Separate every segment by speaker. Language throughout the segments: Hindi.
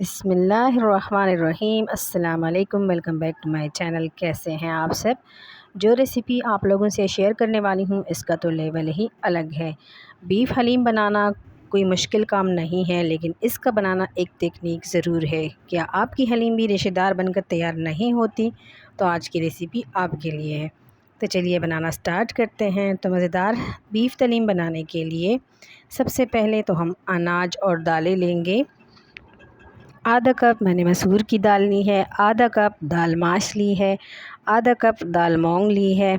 Speaker 1: बिस्मिल्लाहिर्रहमानिर्रहीम। अस्सलाम वालेकुम। Welcome back to my channel. कैसे हैं आप सब। जो रेसिपी आप लोगों से शेयर करने वाली हूँ इसका तो लेवल ही अलग है। बीफ हलीम बनाना कोई मुश्किल काम नहीं है, लेकिन इसका बनाना एक टेक्निक ज़रूर है। क्या आपकी हलीम भी रेशेदार बनकर तैयार नहीं होती? तो आज की रेसिपी आपके लिए है। तो चलिए बनाना स्टार्ट करते हैं। तो मज़ेदार बीफ हलीम बनाने के लिए सबसे पहले तो हम अनाज और दालें लेंगे। आधा कप मैंने मसूर की दाल ली है, आधा कप दाल माश ली है, आधा कप दाल मूंग ली है,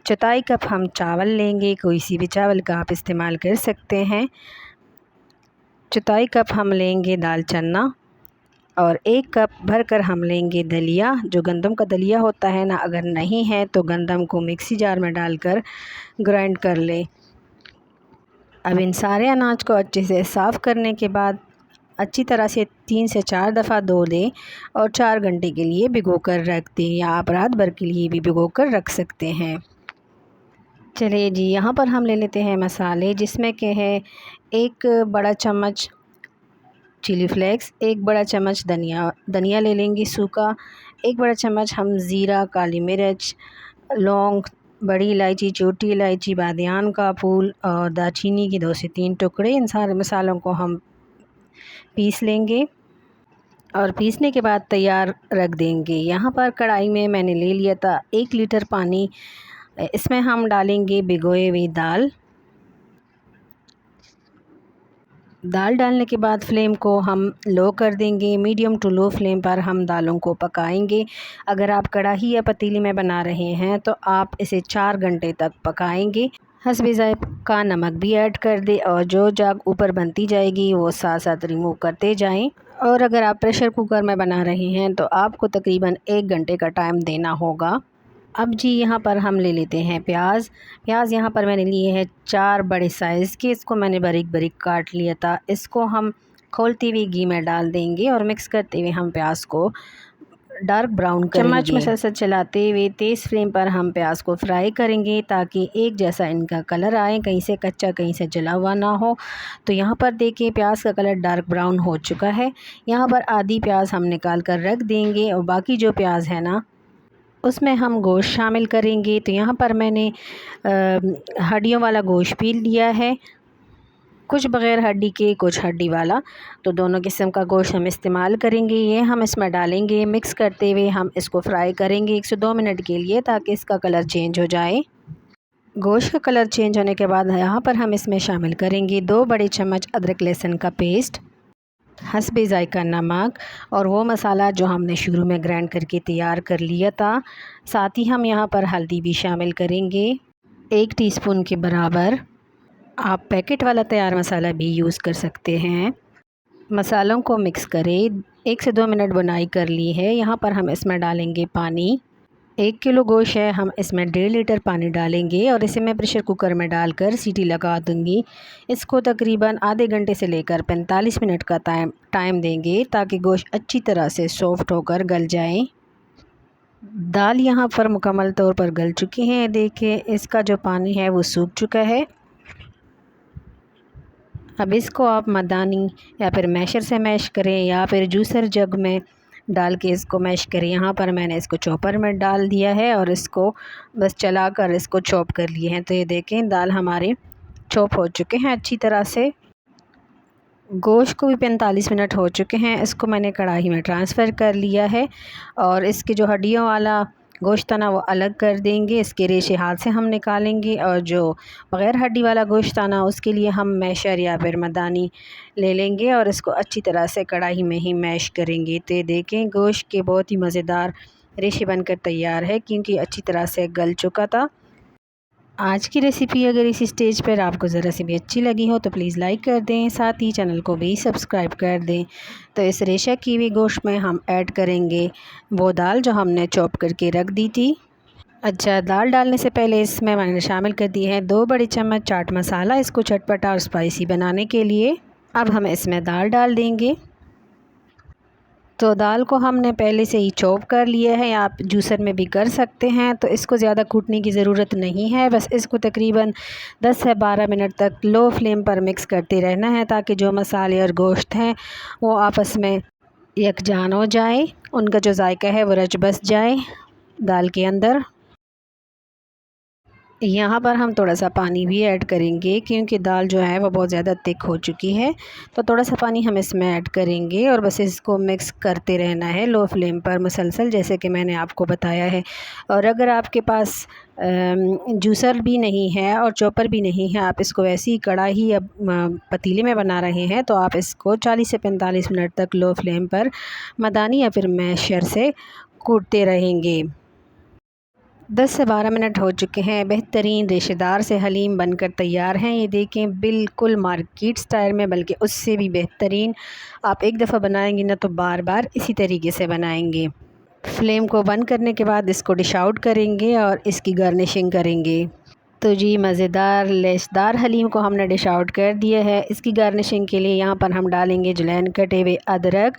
Speaker 1: चौथाई कप हम चावल लेंगे। कोई सी भी चावल का आप इस्तेमाल कर सकते हैं। चौथाई कप हम लेंगे दाल चना और एक कप भरकर हम लेंगे दलिया। जो गंदम का दलिया होता है ना, अगर नहीं है तो गंदम को मिक्सी जार में डालकर ग्राइंड कर ले। अब इन सारे अनाज को अच्छे से साफ़ करने के बाद अच्छी तरह से 3 से 4 दफ़ा धो दें और 4 घंटे के लिए भिगो कर रख दें, या आप रात भर के लिए भी भिगो कर रख सकते हैं। चलिए जी, यहाँ पर हम ले लेते हैं मसाले, जिसमें के है 1 बड़ा चम्मच चिली फ्लेक्स, 1 बड़ा चम्मच धनिया ले लेंगे सूखा, 1 बड़ा चम्मच हम ज़ीरा, काली मिर्च, लौंग, बड़ी इलायची, छोटी इलायची, बादियान का फूल और दालचीनी के 2 से 3 टुकड़े। इन सारे मसालों को हम पीस लेंगे और पीसने के बाद तैयार रख देंगे। यहाँ पर कढ़ाई में मैंने ले लिया था 1 लीटर पानी। इसमें हम डालेंगे भिगोए हुई दाल। दाल डालने के बाद फ्लेम को हम लो कर देंगे। मीडियम टू लो फ्लेम पर हम दालों को पकाएंगे। अगर आप कढ़ाई या पतीली में बना रहे हैं तो आप इसे 4 घंटे तक पकाएंगे। हस्बे ज़ायक़ा नमक भी ऐड कर दे और जो जग ऊपर बनती जाएगी वो साथ साथ रिमूव करते जाएं। और अगर आप प्रेशर कुकर में बना रहे हैं तो आपको तकरीबन 1 घंटे का टाइम देना होगा। अब जी, यहाँ पर हम ले लेते हैं प्याज। यहाँ पर मैंने लिए हैं 4 बड़े साइज़ के। इसको मैंने बारीक बारीक काट लिया था। इसको हम खोलते हुए घी में डाल देंगे और मिक्स करते हुए हम प्याज को डार्क ब्राउन करेंगे। चम्मच में मुसलसल चलाते हुए तेज़ फ्लेम पर हम प्याज को फ्राई करेंगे ताकि एक जैसा इनका कलर आए, कहीं से कच्चा कहीं से जला हुआ ना हो। तो यहाँ पर देखिए प्याज का कलर डार्क ब्राउन हो चुका है। यहाँ पर आधी प्याज हम निकाल कर रख देंगे और बाकी जो प्याज है ना उसमें हम गोश्त शामिल करेंगे। तो यहाँ पर मैंने हड्डियों वाला गोश्त भी लिया है, कुछ बग़ैर हड्डी के, कुछ हड्डी वाला। तो दोनों किस्म का गोश्त हम इस्तेमाल करेंगे। ये हम इसमें डालेंगे, मिक्स करते हुए हम इसको फ्राई करेंगे 1 से 2 मिनट के लिए, ताकि इसका कलर चेंज हो जाए। गोश्त का कलर चेंज होने के बाद यहाँ पर हम इसमें शामिल करेंगे 2 बड़े चम्मच अदरक लहसुन का पेस्ट, हस्बे ज़ायक़ा नमक और वो मसाला जो हमने शुरू में ग्राइंड करके तैयार कर लिया था। साथ ही हम यहाँ पर हल्दी भी शामिल करेंगे 1 टीस्पून के बराबर। आप पैकेट वाला तैयार मसाला भी यूज़ कर सकते हैं। मसालों को मिक्स करें। 1 से 2 मिनट बुनाई कर ली है। यहाँ पर हम इसमें डालेंगे पानी। 1 किलो गोश्त है, हम इसमें 1.5 लीटर पानी डालेंगे और इसे मैं प्रेशर कुकर में डालकर सीटी लगा दूँगी। इसको तकरीबन आधे घंटे से लेकर 45 मिनट का टाइम देंगे, ताकि गोश्त अच्छी तरह से सॉफ़्ट होकर गल जाए। दाल यहाँ पर मुकम्मल तौर पर गल चुकी है। देखिए इसका जो पानी है वो सूख चुका है। अब इसको आप मदानी या फिर मैशर से मैश करें या फिर जूसर जग में डाल के इसको मैश करें। यहाँ पर मैंने इसको चॉपर में डाल दिया है और इसको बस चलाकर इसको चॉप कर लिए हैं। तो ये देखें दाल हमारे चॉप हो चुके हैं अच्छी तरह से। गोश्त को भी 45 मिनट हो चुके हैं। इसको मैंने कढ़ाई में ट्रांसफ़र कर लिया है और इसके जो हड्डियों वाला गोश्त था ना वो अलग कर देंगे। इसके रेशे हाथ से हम निकालेंगे और जो बग़ैर हड्डी वाला गोश्त था ना उसके लिए हम मैशर या फिर मदानी ले लेंगे और इसको अच्छी तरह से कढ़ाई में ही मैश करेंगे। तो ये देखें गोश्त के बहुत ही मज़ेदार रेशे बनकर तैयार है, क्योंकि अच्छी तरह से गल चुका था। आज की रेसिपी अगर इसी स्टेज पर आपको ज़रा सी भी अच्छी लगी हो तो प्लीज़ लाइक कर दें, साथ ही चैनल को भी सब्सक्राइब कर दें। तो इस रेशा की हुई गोश्त में हम ऐड करेंगे वो दाल जो हमने चॉप करके रख दी थी। अच्छा, दाल डालने से पहले इसमें मैंने शामिल कर दी है 2 बड़े चम्मच चाट मसाला, इसको चटपटा और स्पाइसी बनाने के लिए। अब हम इसमें दाल डाल देंगे। तो दाल को हमने पहले से ही चॉप कर लिया है, आप जूसर में भी कर सकते हैं। तो इसको ज़्यादा कूटने की ज़रूरत नहीं है, बस इसको तकरीबन 10 से 12 मिनट तक लो फ्लेम पर मिक्स करते रहना है, ताकि जो मसाले और गोश्त हैं वो आपस में यकजान हो जाए, उनका जो जायका है वो रच बस जाए दाल के अंदर। यहाँ पर हम थोड़ा सा पानी भी ऐड करेंगे, क्योंकि दाल जो है वो बहुत ज़्यादा थिक हो चुकी है। तो थोड़ा सा पानी हम इसमें ऐड करेंगे और बस इसको मिक्स करते रहना है लो फ्लेम पर मुसलसल, जैसे कि मैंने आपको बताया है। और अगर आपके पास जूसर भी नहीं है और चॉपर भी नहीं है, आप इसको वैसे ही कढ़ाई या पतीले में बना रहे हैं, तो आप इसको 40 से 45 मिनट तक लो फ्लेम पर मदानी या फिर मैशर से कूटते रहेंगे। 10 से 12 मिनट हो चुके हैं, बेहतरीन रेशेदार से हलीम बनकर तैयार हैं। ये देखें, बिल्कुल मार्केट स्टाइल में, बल्कि उससे भी बेहतरीन। आप एक दफ़ा बनाएंगी ना तो बार बार इसी तरीके से बनाएंगे। फ्लेम को बंद करने के बाद इसको डिश आउट करेंगे और इसकी गार्निशिंग करेंगे। तो जी, मज़ेदार लेसदार हलीम को हमने डिश आउट कर दिया है। इसकी गार्निशिंग के लिए यहाँ पर हम डालेंगे जुलैन कटे हुए अदरक,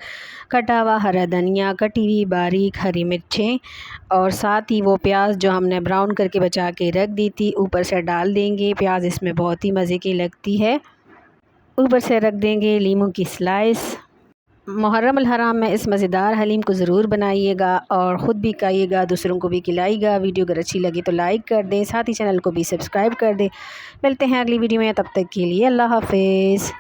Speaker 1: कटा हुआ हरा धनिया, कटी हुई बारीक हरी मिर्चें और साथ ही वो प्याज जो हमने ब्राउन करके बचा के रख दी थी, ऊपर से डाल देंगे। प्याज इसमें बहुत ही मज़े की लगती है। ऊपर से रख देंगे लीमू की स्लाइस। मुहर्रम अल हराम में इस मज़ेदार हलीम को ज़रूर बनाइएगा और ख़ुद भी खाइएगा, दूसरों को भी खिलाइएगा। वीडियो अगर अच्छी लगी तो लाइक कर दें, साथ ही चैनल को भी सब्सक्राइब कर दें। मिलते हैं अगली वीडियो में, तब तक के लिए अल्लाह हाफ़िज़।